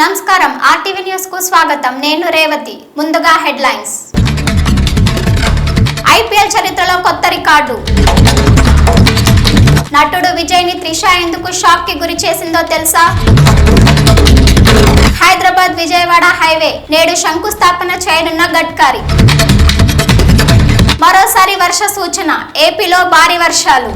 నమస్కారం RTV news కు స్వాగతం. నేను రేవతి. ముందుగా హెడ్లైన్స్. ఐపీఎల్ చరిత్రలో కొత్త రికార్డు. నటుడు విజయ్ ని త్రిష ఎందుకు షాక్ కి గురి చేసిందో తెలుసా? హైదరాబాద్ విజయవాడ హైవే నేడు శంకుస్థాపన చేయనున్న గడ్కరీ. మరోసారి వర్ష సూచన. ఏపీలో భారీ వర్షాలు.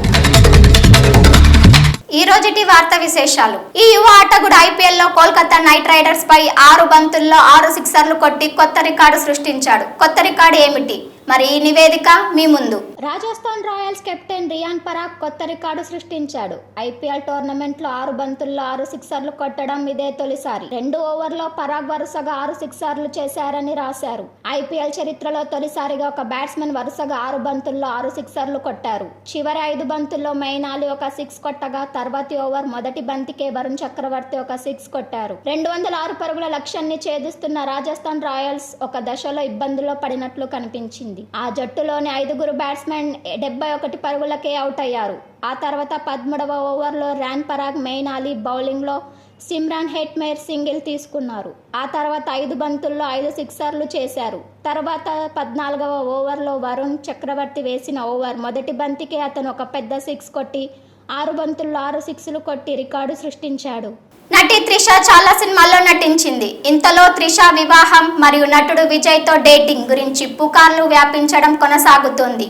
ఈ రోజుటి వార్తా విశేషాలు. ఈ యువ ఆటగాడు ఐపీఎల్ లో కోల్కతా నైట్ రైడర్స్ పై 6 బంతుల్లో 6 సిక్సర్లు కొట్టి కొత్త రికార్డు సృష్టించాడు. కొత్త రికార్డు ఏమిటి? మరి ఈ నివేదిక మీ ముందు. రాజస్థాన్ రాయల్స్ కెప్టెన్ రియాన్ పరాగ్ కొత్త రికార్డు సృష్టించాడు. ఐపీఎల్ టోర్నమెంట్ లో 6 బంతుల్లో 6 సిక్సర్లు కొట్టడం ఇదే తొలిసారి. 2 ఓవర్లో పరాగ్ వరుసగా 6 సిక్సర్లు చేశారని రాశారు. ఐపీఎల్ చరిత్రలో తొలిసారిగా ఒక బ్యాట్స్మెన్ వరుసగా 6 బంతుల్లో 6 సిక్సర్లు కొట్టారు. చివరి 5 బంతుల్లో మెయిన్ అలీ ఒక 6 కొట్టగా తర్వాతి ఓవర్ మొదటి బంతికే వరుణ్ చక్రవర్తి ఒక 6 కొట్టారు. 206 పరుగుల లక్ష్యాన్ని ఛేదిస్తున్న రాజస్థాన్ రాయల్స్ ఒక దశలో ఇబ్బందుల్లో పడినట్లు కనిపించింది. ఆ జట్టులోని 5 బ్యాట్స్మెన్ 71 పరుగులకే అవుట్ అయ్యారు. ఆ తర్వాత 13వ ఓవర్లో రియాన్ పరాగ్, మెయిన్ అలీ బౌలింగ్ లో సిమ్రాన్ హెట్మేర్ సింగిల్ తీసుకున్నారు. ఆ తర్వాత 5 బంతుల్లో 5 సిక్సర్లు చేశారు. తర్వాత 14వ ఓవర్లో వరుణ్ చక్రవర్తి వేసిన ఓవర్ మొదటి బంతికే అతను ఒక పెద్ద 6 కొట్టి 6 బంతుల్లో 6 సిక్స్లు కొట్టి రికార్డు సృష్టించాడు. నటి త్రిష చాలా సినిమాల్లో నటించింది. ఇంతలో త్రిష వివాహం మరియు నటుడు విజయ్ తో డేటింగ్ గురించి పుకార్లు వ్యాపించడం కొనసాగుతోంది.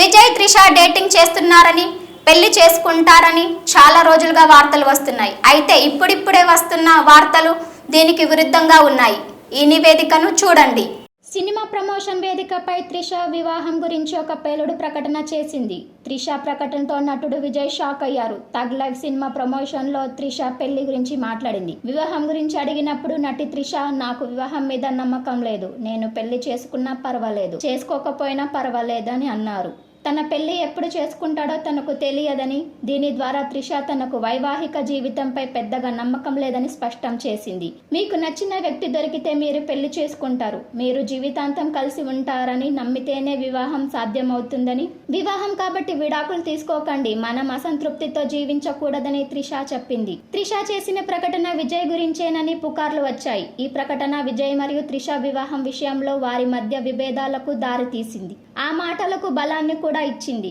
విజయ్ త్రిష డేటింగ్ చేస్తున్నారని, పెళ్లి చేసుకుంటారని చాలా రోజులుగా వార్తలు వస్తున్నాయి. అయితే ఇప్పుడిప్పుడే వస్తున్న వార్తలు దీనికి విరుద్ధంగా ఉన్నాయి. ఈ నివేదికను చూడండి. సినిమా ప్రమోషన్ వేదికపై త్రిష వివాహం గురించి ఒక పేలుడు ప్రకటన చేసింది. త్రిష ప్రకటనతో నటుడు విజయ్ షాక్ అయ్యారు. తగ్ లైఫ్ సినిమా ప్రమోషన్ లో త్రిష పెళ్లి గురించి మాట్లాడింది. వివాహం గురించి అడిగినప్పుడు నటి త్రిష, నాకు వివాహం మీద నమ్మకం లేదు, నేను పెళ్లి చేసుకున్నా పర్వాలేదు, చేసుకోకపోయినా పర్వాలేదు అని అన్నారు. తన పెళ్లి ఎప్పుడు చేసుకుంటాడో తనకు తెలియదని, దీని ద్వారా త్రిష తనకు వైవాహిక జీవితంపై పెద్దగా నమ్మకం లేదని స్పష్టం చేసింది. మీకు నచ్చిన వ్యక్తి దొరికితే మీరు పెళ్లి చేసుకుంటారు, మీరు జీవితాంతం కలిసి ఉంటారని నమ్మితేనే వివాహం సాధ్యమవుతుందని, వివాహం కాబట్టి విడాకులు తీసుకోకండి, మనం అసంతృప్తితో జీవించకూడదని త్రిష చెప్పింది. త్రిష చేసిన ప్రకటన విజయ్ గురించేనని పుకార్లు వచ్చాయి. ఈ ప్రకటన విజయ్ మరియు త్రిష వివాహం విషయంలో వారి మధ్య విభేదాలకు దారితీసింది. ఆ మాటలకు బలాన్ని కూడా ఇచ్చింది.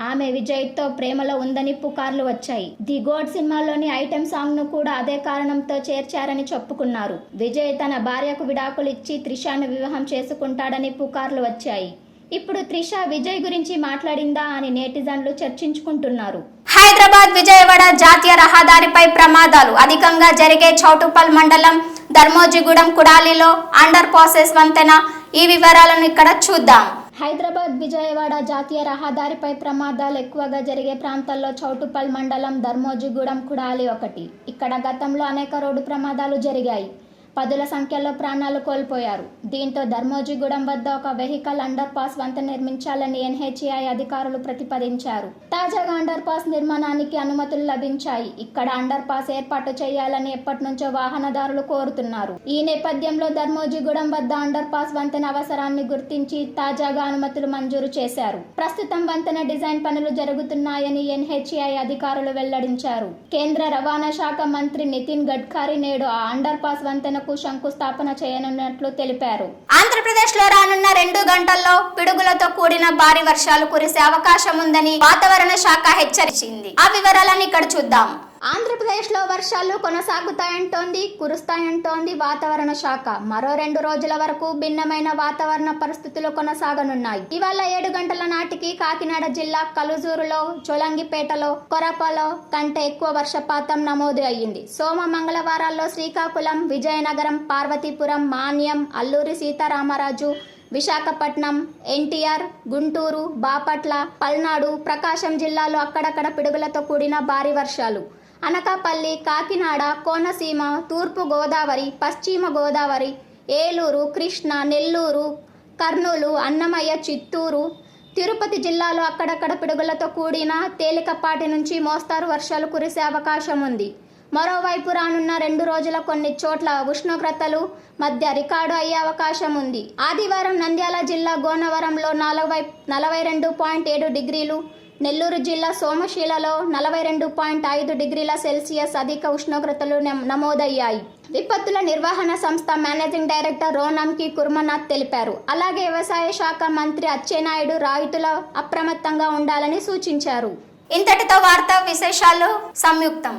ఆమె విజయ్ తో ప్రేమలో ఉందని పుకార్లు వచ్చాయి. ది గోడ్ సినిమాలోని ఐటెం సాంగ్ ను కూడా అదే కారణంతో చేర్చారని చెప్పుకున్నారు. విజయ్ తన భార్యకు విడాకులు ఇచ్చి త్రిషను వివాహం చేసుకుంటాడని పుకార్లు వచ్చాయి. ఇప్పుడు త్రిష విజయ్ గురించి మాట్లాడిందా అని నెటిజన్లు చర్చించుకుంటున్నారు. హైదరాబాద్ విజయవాడ జాతీయ రహదారిపై ప్రమాదాలు అధికంగా జరిగే చౌటుప్పల్ మండలం ధర్మోజిగూడెం కుడాలిలో అండర్ పాసెస్ వంతెన. ఈ వివరాలను ఇక్కడ చూద్దాం. హైదరాబాద్ విజయవాడ జాతీయ రహదారిపై ప్రమాదాలు ఎక్కువగా జరిగే ప్రాంతాల్లో చౌటుప్పల్ మండలం ధర్మోజిగూడెం కుడాలి ఒకటి. ఇక్కడ గతంలో అనేక రోడ్డు ప్రమాదాలు జరిగాయి. 10ల సంఖ్యలో ప్రాణాలు కోల్పోయారు. దీంతో ధర్మోజిగూడెం వద్ద ఒక వెహికల్ అండర్ పాస్ వంతెన నిర్మించాలని ఎన్హెచ్ఏఐ అధికారులు ప్రతిపాదించారు. తాజాగా అండర్ పాస్ నిర్మాణానికి అనుమతులు లభించాయి. ఇక్కడ అండర్ పాస్ ఏర్పాటు చేయాలని ఎప్పటి నుంచో వాహనదారులు కోరుతున్నారు. ఈ నేపథ్యంలో ధర్మోజిగూడెం వద్ద అండర్ పాస్ వంతెన అవసరాన్ని గుర్తించి తాజాగా అనుమతులు మంజూరు చేశారు. ప్రస్తుతం వంతెన డిజైన్ పనులు జరుగుతున్నాయని ఎన్హెచ్ఏఐ అధికారులు వెల్లడించారు. కేంద్ర రవాణా శాఖ మంత్రి నితిన్ గడ్కరీ నేడు ఆ అండర్ పాస్ వంతెన శంకుస్థాపన చేయనున్నట్లు తెలిపారు. ఆంధ్రప్రదేశ్ లో రానున్న 2 గంటల్లో పిడుగులతో కూడిన భారీ వర్షాలు కురిసే అవకాశం ఉందని వాతావరణ శాఖ హెచ్చరించింది. ఆ వివరాలను ఇక్కడ చూద్దాం. ఆంధ్రప్రదేశ్ లో వర్షాలు కురుస్తాయంటోంది వాతావరణ శాఖ. మరో 2 రోజుల వరకు భిన్నమైన వాతావరణ పరిస్థితులు కొనసాగనున్నాయి. ఇవాళ 7 గంటల నాటికి కాకినాడ జిల్లా కలుజూరులో, జోలంగిపేటలో, కొరపలో కంటే ఎక్కువ వర్షపాతం నమోదు అయ్యింది. సోమ మంగళవారాల్లో శ్రీకాకుళం, విజయనగరం, పార్వతీపురం, మాన్యం, అల్లూరి సీతారామరాజు, విశాఖపట్నం, ఎన్టీఆర్, గుంటూరు, బాపట్ల, పల్నాడు, ప్రకాశం జిల్లాలో అక్కడక్కడ పిడుగులతో కూడిన భారీ వర్షాలు. అనకాపల్లి, కాకినాడ, కోనసీమ, తూర్పు గోదావరి, పశ్చిమ గోదావరి, ఏలూరు, కృష్ణా, నెల్లూరు, కర్నూలు, అన్నమయ్య, చిత్తూరు, తిరుపతి జిల్లాలో అక్కడక్కడ పిడుగులతో కూడిన తేలికపాటి నుంచి మోస్తారు వర్షాలు కురిసే అవకాశం ఉంది. మరోవైపు రానున్న 2 రోజుల కొన్ని చోట్ల ఉష్ణోగ్రతలు మధ్య రికార్డు అయ్యే అవకాశం ఉంది. ఆదివారం నంద్యాల జిల్లా గోనవరంలో 42.7 డిగ్రీలు, నెల్లూరు జిల్లా సోమశిలలో 42.5 డిగ్రీల సెల్సియస్ అధిక ఉష్ణోగ్రతలు నమోదయ్యాయి. విపత్తుల నిర్వహణ సంస్థ మేనేజింగ్ డైరెక్టర్ రోనంకి కుర్మనాథ్ తెలిపారు. అలాగే వ్యవసాయ శాఖ మంత్రి అచ్చెన్నాయుడు రైతులు అప్రమత్తంగా ఉండాలని సూచించారు. ఇంతటితో వార్తా విశేషాలు సంయుక్తం.